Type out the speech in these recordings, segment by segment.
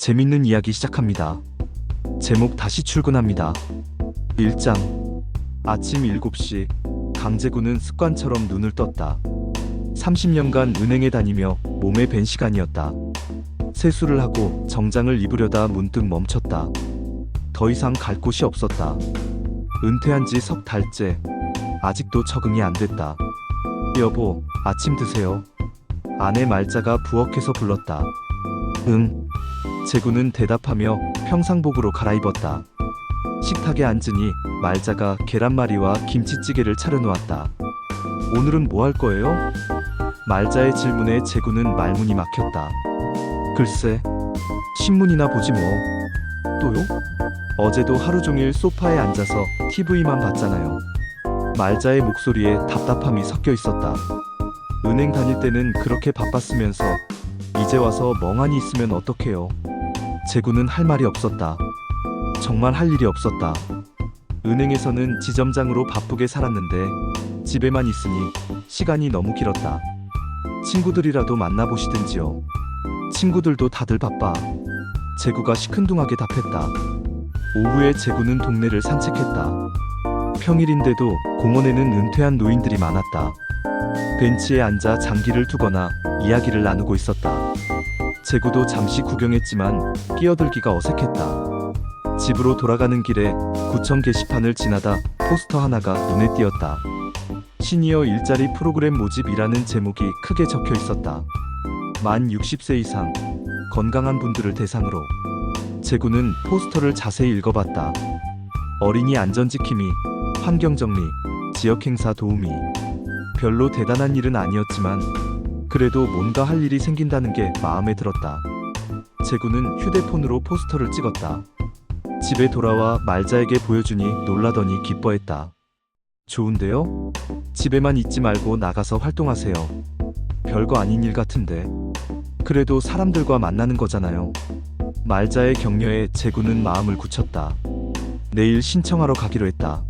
재밌는 이야기 시작합니다. 제목 다시 출근합니다. 1장. 아침 7시 강제구는 습관처럼 눈을 떴다. 30년간 은행에 다니며 몸에 밴 시간이었다. 세수를 하고 정장을 입으려다 문득 멈췄다. 더 이상 갈 곳이 없었다. 은퇴한 지 석 달째. 아직도 적응이 안 됐다. 여보, 아침 드세요. 아내 말자가 부엌에서 불렀다. 응. 제구는 대답하며 평상복으로 갈아입었다. 식탁에 앉으니 말자가 계란말이와 김치찌개를 차려놓았다. 오늘은 뭐 할 거예요? 말자의 질문에 제구는 말문이 막혔다. 글쎄, 신문이나 보지 뭐. 또요? 어제도 하루 종일 소파에 앉아서 TV만 봤잖아요. 말자의 목소리에 답답함이 섞여 있었다. 은행 다닐 때는 그렇게 바빴으면서 이제 와서 멍하니 있으면 어떡해요? 제구는 할 말이 없었다. 정말 할 일이 없었다. 은행에서는 지점장으로 바쁘게 살았는데 집에만 있으니 시간이 너무 길었다. 친구들이라도 만나보시든지요. 친구들도 다들 바빠. 제구가 시큰둥하게 답했다. 오후에 제구는 동네를 산책했다. 평일인데도 공원에는 은퇴한 노인들이 많았다. 벤치에 앉아 장기를 두거나 이야기를 나누고 있었다. 제구도 잠시 구경했지만 끼어들기가 어색했다. 집으로 돌아가는 길에 구청 게시판을 지나다 포스터 하나가 눈에 띄었다. 시니어 일자리 프로그램 모집이라는 제목이 크게 적혀 있었다. 만 60세 이상 건강한 분들을 대상으로. 제구는 포스터를 자세히 읽어봤다. 어린이 안전지킴이, 환경정리, 지역행사 도우미. 별로 대단한 일은 아니었지만 그래도 뭔가 할 일이 생긴다는 게 마음에 들었다. 제구는 휴대폰으로 포스터를 찍었다. 집에 돌아와 말자에게 보여주니 놀라더니 기뻐했다. 좋은데요? 집에만 있지 말고 나가서 활동하세요. 별거 아닌 일 같은데. 그래도 사람들과 만나는 거잖아요. 말자의 격려에 제구는 마음을 굳혔다. 내일 신청하러 가기로 했다.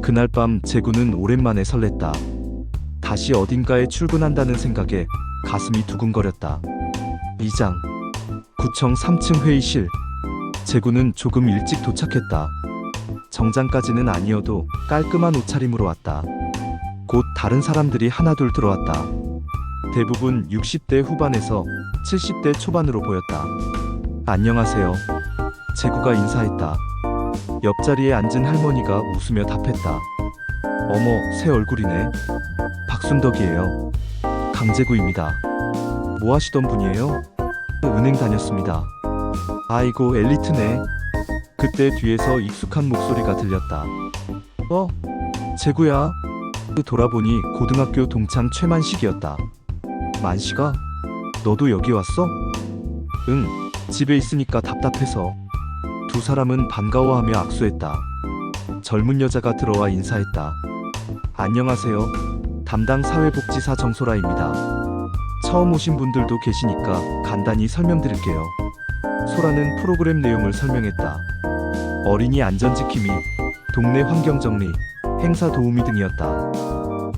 그날 밤 제구는 오랜만에 설렜다. 다시 어딘가에 출근한다는 생각에 가슴이 두근거렸다. 2장. 구청 3층 회의실. 제구는 조금 일찍 도착했다. 정장까지는 아니어도 깔끔한 옷차림으로 왔다. 곧 다른 사람들이 하나둘 들어왔다. 대부분 60대 후반에서 70대 초반으로 보였다. 안녕하세요. 제구가 인사했다. 옆자리에 앉은 할머니가 웃으며 답했다. 어머, 새 얼굴이네. 박순덕이에요. 강제구입니다. 뭐 하시던 분이에요? 은행 다녔습니다. 아이고, 엘리트네. 그때 뒤에서 익숙한 목소리가 들렸다. 제구야. 돌아보니 고등학교 동창 최만식이었다. 만식아? 너도 여기 왔어? 응, 집에 있으니까 답답해서. 두 사람은 반가워하며 악수했다. 젊은 여자가 들어와 인사했다. 안녕하세요. 담당 사회복지사 정소라입니다. 처음 오신 분들도 계시니까 간단히 설명드릴게요. 소라는 프로그램 내용을 설명했다. 어린이 안전지킴이, 동네 환경정리, 행사 도우미 등이었다.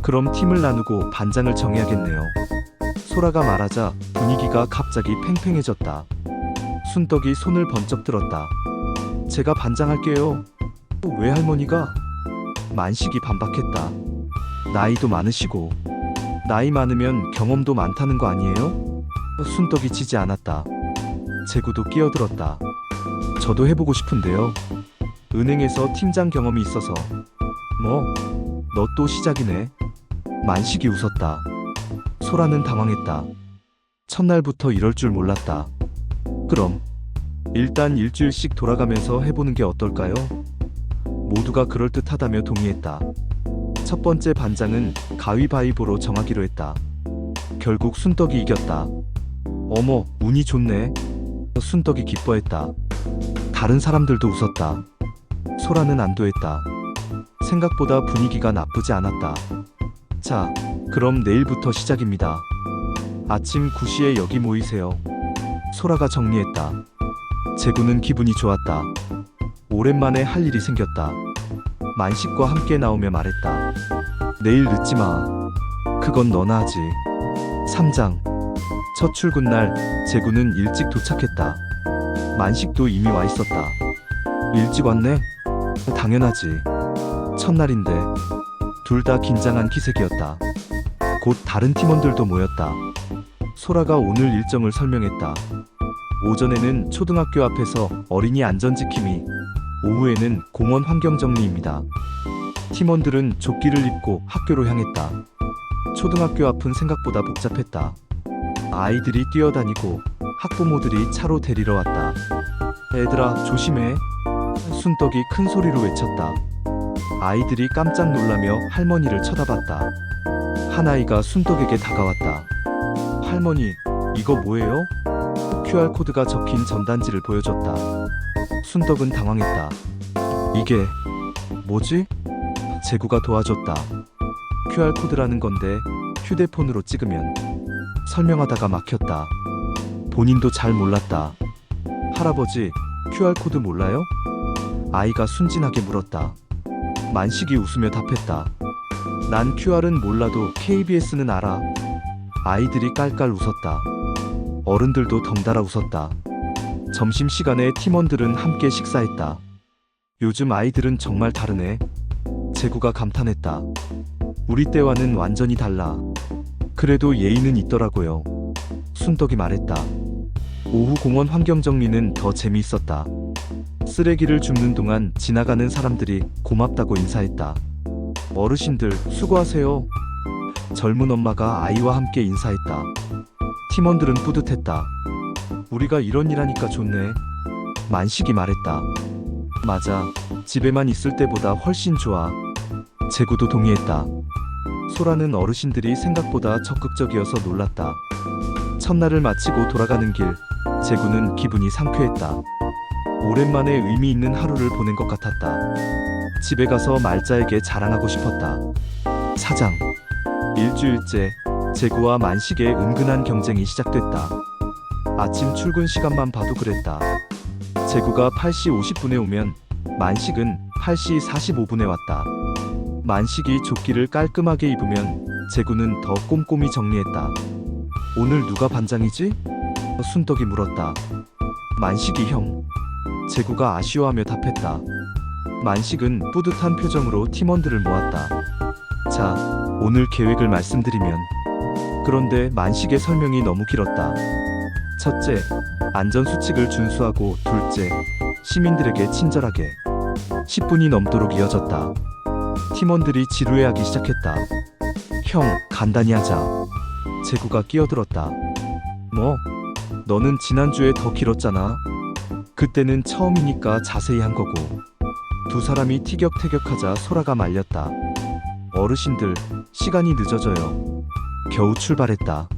그럼 팀을 나누고 반장을 정해야겠네요. 소라가 말하자 분위기가 갑자기 팽팽해졌다. 순덕이 손을 번쩍 들었다. 제가 반장할게요. 왜 할머니가? 만식이 반박했다. 나이도 많으시고. 나이 많으면 경험도 많다는 거 아니에요? 순덕이 지지 않았다. 제구도 끼어들었다. 저도 해보고 싶은데요. 은행에서 팀장 경험이 있어서. 뭐? 너 또 시작이네. 만식이 웃었다. 소라는 당황했다. 첫날부터 이럴 줄 몰랐다. 그럼 일단 일주일씩 돌아가면서 해보는 게 어떨까요? 모두가 그럴듯하다며 동의했다. 첫 번째 반장은 가위바위보로 정하기로 했다. 결국 순덕이 이겼다. 어머, 운이 좋네. 순덕이 기뻐했다. 다른 사람들도 웃었다. 소라는 안도했다. 생각보다 분위기가 나쁘지 않았다. 자, 그럼 내일부터 시작입니다. 아침 9시에 여기 모이세요. 소라가 정리했다. 제구는 기분이 좋았다. 오랜만에 할 일이 생겼다. 만식과 함께 나오며 말했다. 내일 늦지 마. 그건 너나 하지. 3장. 첫 출근 날 제구는 일찍 도착했다. 만식도 이미 와 있었다. 일찍 왔네? 당연하지. 첫날인데. 둘 다 긴장한 기색이었다. 곧 다른 팀원들도 모였다. 소라가 오늘 일정을 설명했다. 오전에는 초등학교 앞에서 어린이 안전지킴이, 오후에는 공원 환경정리입니다. 팀원들은 조끼를 입고 학교로 향했다. 초등학교 앞은 생각보다 복잡했다. 아이들이 뛰어다니고 학부모들이 차로 데리러 왔다. 애들아, 조심해. 순떡이 큰 소리로 외쳤다. 아이들이 깜짝 놀라며 할머니를 쳐다봤다. 한 아이가 순떡에게 다가왔다. 할머니, 이거 뭐예요? QR코드가 적힌 전단지를 보여줬다. 순떡은 당황했다. 이게 뭐지? 제구가 도와줬다. QR코드라는 건데 휴대폰으로 찍으면. 설명하다가 막혔다. 본인도 잘 몰랐다. 할아버지, QR코드 몰라요? 아이가 순진하게 물었다. 만식이 웃으며 답했다. 난 QR은 몰라도 KBS는 알아. 아이들이 깔깔 웃었다. 어른들도 덩달아 웃었다. 점심시간에 팀원들은 함께 식사했다. 요즘 아이들은 정말 다르네. 제구가 감탄했다. 우리 때와는 완전히 달라. 그래도 예의는 있더라고요. 순떡이 말했다. 오후 공원 환경정리는 더 재미있었다. 쓰레기를 줍는 동안 지나가는 사람들이 고맙다고 인사했다. 어르신들 수고하세요. 젊은 엄마가 아이와 함께 인사했다. 팀원들은 뿌듯했다. 우리가 이런 일 하니까 좋네. 만식이 말했다. 맞아. 집에만 있을 때보다 훨씬 좋아. 제구도 동의했다. 소라는 어르신들이 생각보다 적극적이어서 놀랐다. 첫날을 마치고 돌아가는 길, 제구는 기분이 상쾌했다. 오랜만에 의미 있는 하루를 보낸 것 같았다. 집에 가서 말자에게 자랑하고 싶었다. 사장. 일주일째 제구와 만식의 은근한 경쟁이 시작됐다. 아침 출근 시간만 봐도 그랬다. 제구가 8시 50분에 오면 만식은 8시 45분에 왔다. 만식이 조끼를 깔끔하게 입으면 제구는 더 꼼꼼히 정리했다. 오늘 누가 반장이지? 순떡이 물었다. 만식이 형. 제구가 아쉬워하며 답했다. 만식은 뿌듯한 표정으로 팀원들을 모았다. 자, 오늘 계획을 말씀드리면. 그런데 만식의 설명이 너무 길었다. 첫째, 안전수칙을 준수하고 둘째, 시민들에게 친절하게. 10분이 넘도록 이어졌다. 팀원들이 지루해하기 시작했다. 형, 간단히 하자. 제구가 끼어들었다. 뭐? 너는 지난주에 더 길었잖아. 그때는 처음이니까 자세히 한 거고. 두 사람이 티격태격하자 소라가 말렸다. 어르신들, 시간이 늦어져요. 겨우 출발했다.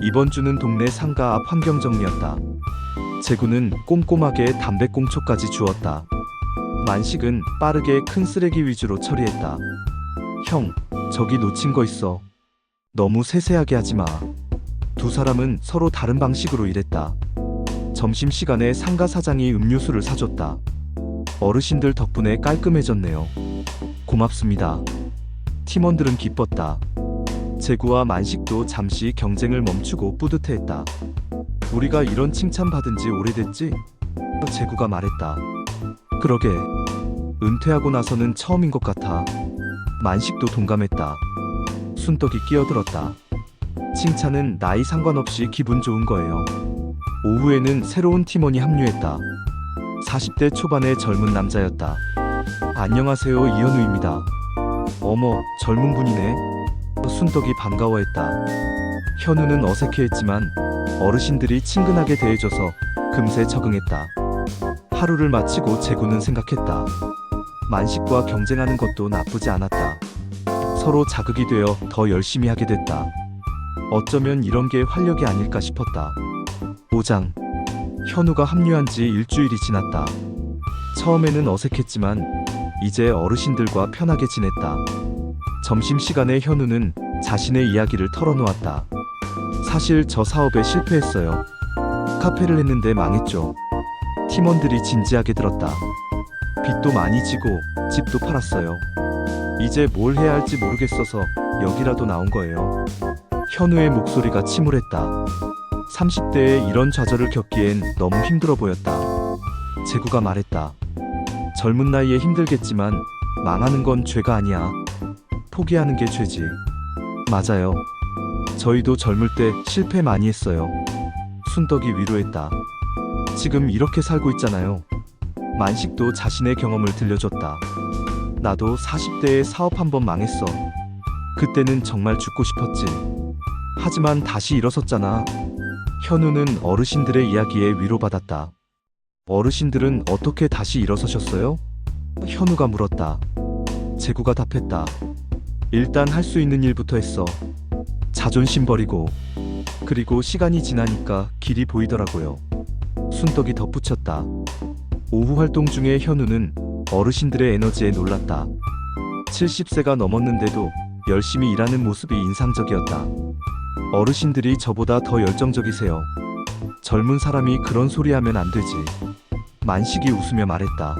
이번 주는 동네 상가 앞 환경정리였다. 제구는 꼼꼼하게 담배꽁초까지 주웠다. 만식은 빠르게 큰 쓰레기 위주로 처리했다. 형, 저기 놓친 거 있어. 너무 세세하게 하지 마. 두 사람은 서로 다른 방식으로 일했다. 점심시간에 상가 사장이 음료수를 사줬다. 어르신들 덕분에 깔끔해졌네요. 고맙습니다. 팀원들은 기뻤다. 제구와 만식도 잠시 경쟁을 멈추고 뿌듯해했다. 우리가 이런 칭찬받은 지 오래됐지? 제구가 말했다. 그러게. 은퇴하고 나서는 처음인 것 같아. 만식도 동감했다. 순떡이 끼어들었다. 칭찬은 나이 상관없이 기분 좋은 거예요. 오후에는 새로운 팀원이 합류했다. 40대 초반의 젊은 남자였다. 안녕하세요, 이현우입니다. 어머, 젊은 분이네. 순떡이 반가워했다. 현우는 어색해했지만 어르신들이 친근하게 대해줘서 금세 적응했다. 하루를 마치고 제구는 생각했다. 만식과 경쟁하는 것도 나쁘지 않았다. 서로 자극이 되어 더 열심히 하게 됐다. 어쩌면 이런 게 활력이 아닐까 싶었다. 5장. 현우가 합류한 지 일주일이 지났다. 처음에는 어색했지만 이제 어르신들과 편하게 지냈다. 점심시간에 현우는 자신의 이야기를 털어놓았다. 사실 저 사업에 실패했어요. 카페를 했는데 망했죠. 팀원들이 진지하게 들었다. 빚도 많이 지고 집도 팔았어요. 이제 뭘 해야 할지 모르겠어서 여기라도 나온 거예요. 현우의 목소리가 침울했다. 30대에 이런 좌절을 겪기엔 너무 힘들어 보였다. 재구가 말했다. 젊은 나이에 힘들겠지만 망하는 건 죄가 아니야. 포기하는 게 죄지. 맞아요. 저희도 젊을 때 실패 많이 했어요. 순덕이 위로했다. 지금 이렇게 살고 있잖아요. 만식도 자신의 경험을 들려줬다. 나도 40대에 사업 한번 망했어. 그때는 정말 죽고 싶었지. 하지만 다시 일어섰잖아. 현우는 어르신들의 이야기에 위로받았다. 어르신들은 어떻게 다시 일어서셨어요? 현우가 물었다. 재구가 답했다. 일단 할 수 있는 일부터 했어. 자존심 버리고. 그리고 시간이 지나니까 길이 보이더라고요. 순덕이 덧붙였다. 오후 활동 중에 현우는 어르신들의 에너지에 놀랐다. 70세가 넘었는데도 열심히 일하는 모습이 인상적이었다. 어르신들이 저보다 더 열정적이세요. 젊은 사람이 그런 소리 하면 안 되지. 만식이 웃으며 말했다.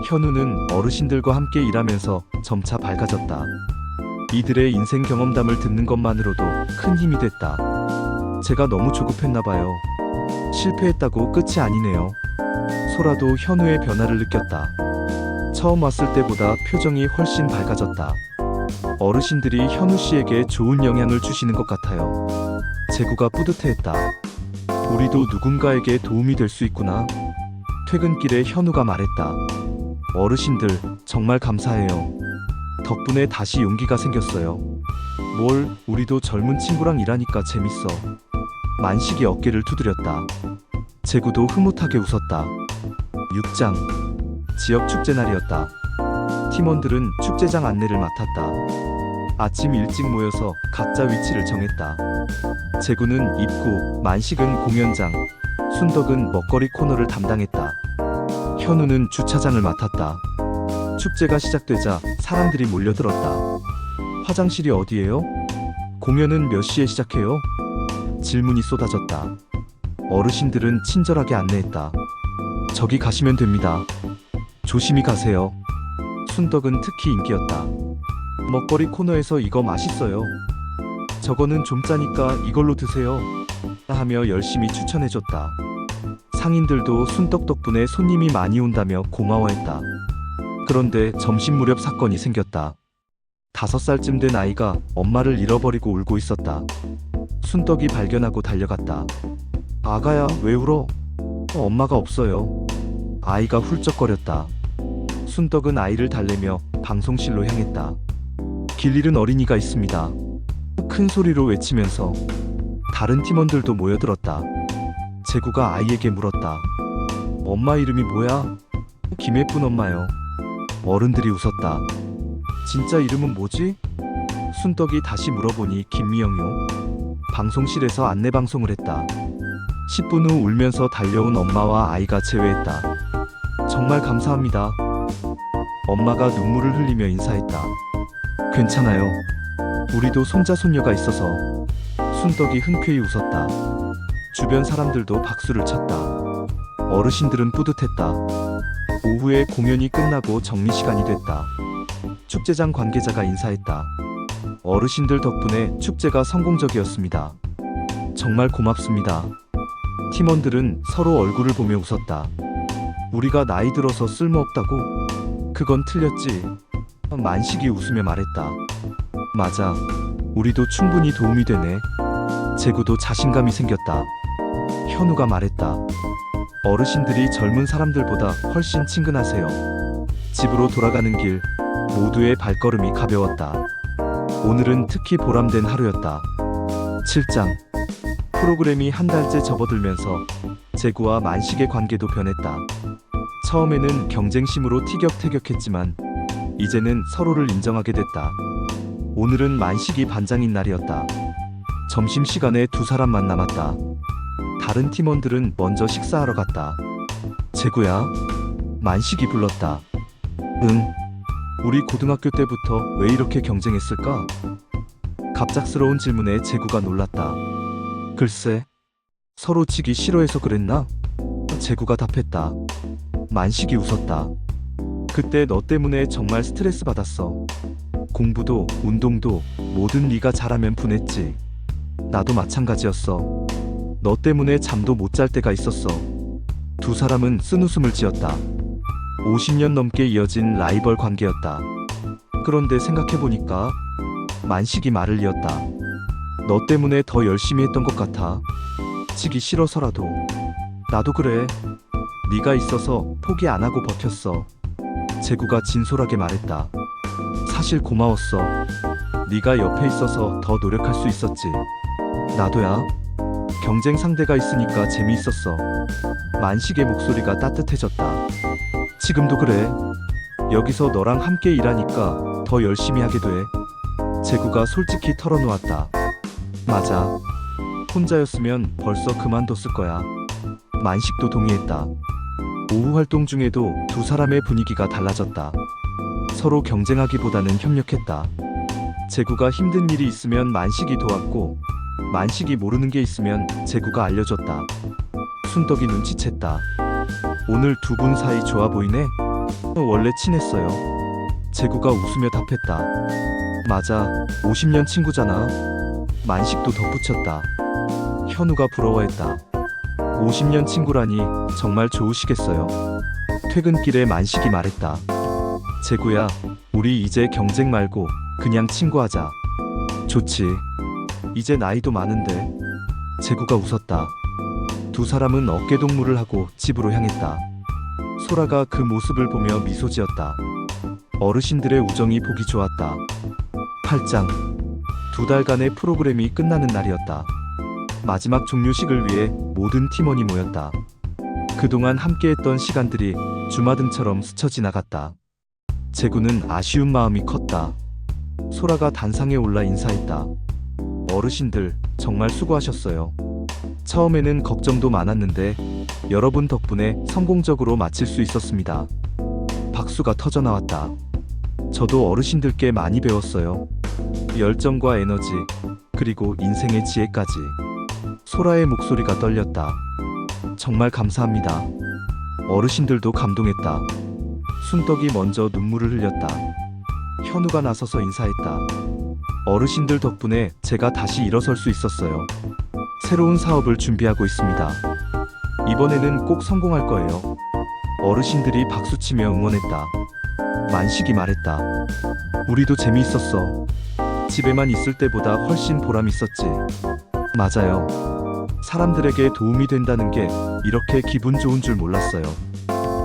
현우는 어르신들과 함께 일하면서 점차 밝아졌다. 이들의 인생 경험담을 듣는 것만으로도 큰 힘이 됐다. 제가 너무 조급했나봐요. 실패했다고 끝이 아니네요. 소라도 현우의 변화를 느꼈다. 처음 왔을 때보다 표정이 훨씬 밝아졌다. 어르신들이 현우 씨에게 좋은 영향을 주시는 것 같아요. 재구가 뿌듯해했다. 우리도 누군가에게 도움이 될 수 있구나. 퇴근길에 현우가 말했다. 어르신들 정말 감사해요. 덕분에 다시 용기가 생겼어요. 뭘, 우리도 젊은 친구랑 일하니까 재밌어. 만식이 어깨를 두드렸다. 재구도 흐뭇하게 웃었다. 6장 지역 축제 날이었다. 팀원들은 축제장 안내를 맡았다. 아침 일찍 모여서 각자 위치를 정했다. 재구는 입구, 만식은 공연장, 순덕은 먹거리 코너를 담당했다. 현우는 주차장을 맡았다. 축제가 시작되자 사람들이 몰려들었다. 화장실이 어디예요? 공연은 몇 시에 시작해요? 질문이 쏟아졌다. 어르신들은 친절하게 안내했다. 저기 가시면 됩니다. 조심히 가세요. 순덕은 특히 인기였다. 먹거리 코너에서 이거 맛있어요. 저거는 좀 짜니까 이걸로 드세요. 하며 열심히 추천해줬다. 상인들도 순덕 덕분에 손님이 많이 온다며 고마워했다. 그런데 점심 무렵 사건이 생겼다. 5살쯤 된 아이가 엄마를 잃어버리고 울고 있었다. 순덕이 발견하고 달려갔다. 아가야, 왜 울어? 엄마가 없어요. 아이가 훌쩍거렸다. 순덕은 아이를 달래며 방송실로 향했다. 길 잃은 어린이가 있습니다. 큰 소리로 외치면서 다른 팀원들도 모여들었다. 재구가 아이에게 물었다. 엄마 이름이 뭐야? 김예쁜 엄마요. 어른들이 웃었다. 진짜 이름은 뭐지? 순덕이 다시 물어보니 김미영요. 방송실에서 안내방송을 했다. 10분 후 울면서 달려온 엄마와 아이가 제외했다. 정말 감사합니다. 엄마가 눈물을 흘리며 인사했다. 괜찮아요. 우리도 손자 손녀가 있어서. 순덕이 흔쾌히 웃었다. 주변 사람들도 박수를 쳤다. 어르신들은 뿌듯했다. 오후에 공연이 끝나고 정리 시간이 됐다. 축제장 관계자가 인사했다. 어르신들 덕분에 축제가 성공적이었습니다. 정말 고맙습니다. 팀원들은 서로 얼굴을 보며 웃었다. 우리가 나이 들어서 쓸모없다고? 그건 틀렸지. 만식이 웃으며 말했다. 맞아. 우리도 충분히 도움이 되네. 재구도 자신감이 생겼다. 현우가 말했다. 어르신들이 젊은 사람들보다 훨씬 친근하세요. 집으로 돌아가는 길, 모두의 발걸음이 가벼웠다. 오늘은 특히 보람된 하루였다. 7장 프로그램이 한 달째 접어들면서 재구와 만식의 관계도 변했다. 처음에는 경쟁심으로 티격태격했지만 이제는 서로를 인정하게 됐다. 오늘은 만식이 반장인 날이었다. 점심시간에 두 사람만 남았다. 다른 팀원들은 먼저 식사하러 갔다. 재구야? 만식이 불렀다. 응. 우리 고등학교 때부터 왜 이렇게 경쟁했을까? 갑작스러운 질문에 재구가 놀랐다. 글쎄, 서로 지기 싫어해서 그랬나? 재구가 답했다. 만식이 웃었다. 그때 너 때문에 정말 스트레스 받았어. 공부도 운동도 뭐든 네가 잘하면 분했지. 나도 마찬가지였어. 너 때문에 잠도 못 잘 때가 있었어. 두 사람은 쓴웃음을 지었다. 50년 넘게 이어진 라이벌 관계였다. 그런데 생각해보니까 만식이 말을 이었다. 너 때문에 더 열심히 했던 것 같아. 지기 싫어서라도. 나도 그래. 네가 있어서 포기 안 하고 버텼어. 재구가 진솔하게 말했다. 사실 고마웠어. 네가 옆에 있어서 더 노력할 수 있었지. 나도야. 경쟁 상대가 있으니까 재미있었어. 만식의 목소리가 따뜻해졌다. 지금도 그래. 여기서 너랑 함께 일하니까 더 열심히 하게 돼. 재구가 솔직히 털어놓았다. 맞아. 혼자였으면 벌써 그만뒀을 거야. 만식도 동의했다. 오후 활동 중에도 두 사람의 분위기가 달라졌다. 서로 경쟁하기보다는 협력했다. 재구가 힘든 일이 있으면 만식이 도왔고, 만식이 모르는 게 있으면 재구가 알려줬다. 순덕이 눈치챘다. 오늘 두 분 사이 좋아 보이네? 원래 친했어요. 재구가 웃으며 답했다. 맞아, 50년 친구잖아. 만식도 덧붙였다. 현우가 부러워했다. 50년 친구라니 정말 좋으시겠어요. 퇴근길에 만식이 말했다. 재구야, 우리 이제 경쟁 말고 그냥 친구하자. 좋지. 이제 나이도 많은데. 재구가 웃었다. 두 사람은 어깨동무를 하고 집으로 향했다. 소라가 그 모습을 보며 미소 지었다. 어르신들의 우정이 보기 좋았다. 8장. 두 달간의 프로그램이 끝나는 날이었다. 마지막 종료식을 위해 모든 팀원이 모였다. 그동안 함께했던 시간들이 주마등처럼 스쳐 지나갔다. 재구는 아쉬운 마음이 컸다. 소라가 단상에 올라 인사했다. 어르신들 정말 수고하셨어요. 처음에는 걱정도 많았는데 여러분 덕분에 성공적으로 마칠 수 있었습니다. 박수가 터져 나왔다. 저도 어르신들께 많이 배웠어요. 열정과 에너지, 그리고 인생의 지혜까지. 소라의 목소리가 떨렸다. 정말 감사합니다. 어르신들도 감동했다. 순덕이 먼저 눈물을 흘렸다. 현우가 나서서 인사했다. 어르신들 덕분에 제가 다시 일어설 수 있었어요. 새로운 사업을 준비하고 있습니다. 이번에는 꼭 성공할 거예요. 어르신들이 박수치며 응원했다. 만식이 말했다. 우리도 재미있었어. 집에만 있을 때보다 훨씬 보람 있었지. 맞아요. 사람들에게 도움이 된다는 게 이렇게 기분 좋은 줄 몰랐어요.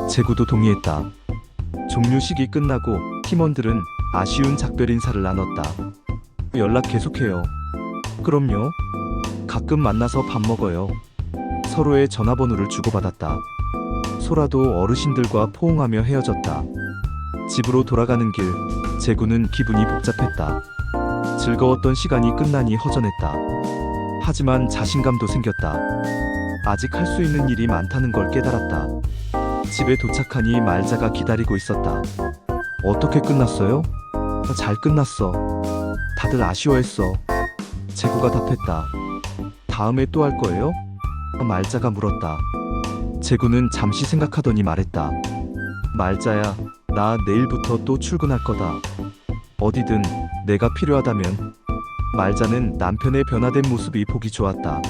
재구도 동의했다. 종료식이 끝나고 팀원들은 아쉬운 작별 인사를 나눴다. 연락 계속해요. 그럼요. 가끔 만나서 밥 먹어요. 서로의 전화번호를 주고받았다. 소라도 어르신들과 포옹하며 헤어졌다. 집으로 돌아가는 길, 재구는 기분이 복잡했다. 즐거웠던 시간이 끝나니 허전했다. 하지만 자신감도 생겼다. 아직 할 수 있는 일이 많다는 걸 깨달았다. 집에 도착하니 말자가 기다리고 있었다. 어떻게 끝났어요? 잘 끝났어. 다들 아쉬워했어. 재구가 답했다. 다음에 또 할 거예요? 말자가 물었다. 재구는 잠시 생각하더니 말했다. 말자야, 나 내일부터 또 출근할 거다. 어디든 내가 필요하다면. 말자는 남편의 변화된 모습이 보기 좋았다.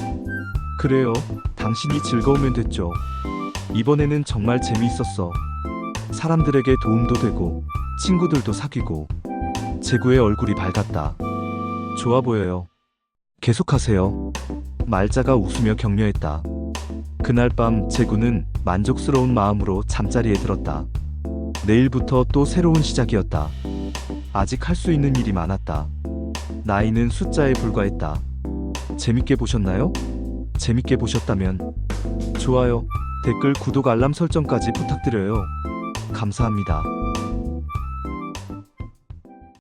그래요. 당신이 즐거우면 됐죠. 이번에는 정말 재미있었어. 사람들에게 도움도 되고 친구들도 사귀고. 재구의 얼굴이 밝았다. 좋아 보여요. 계속하세요. 말자가 웃으며 격려했다. 그날 밤 재구는 만족스러운 마음으로 잠자리에 들었다. 내일부터 또 새로운 시작이었다. 아직 할 수 있는 일이 많았다. 나이는 숫자에 불과했다. 재밌게 보셨나요? 재밌게 보셨다면 좋아요, 댓글, 구독, 알람 설정까지 부탁드려요. 감사합니다.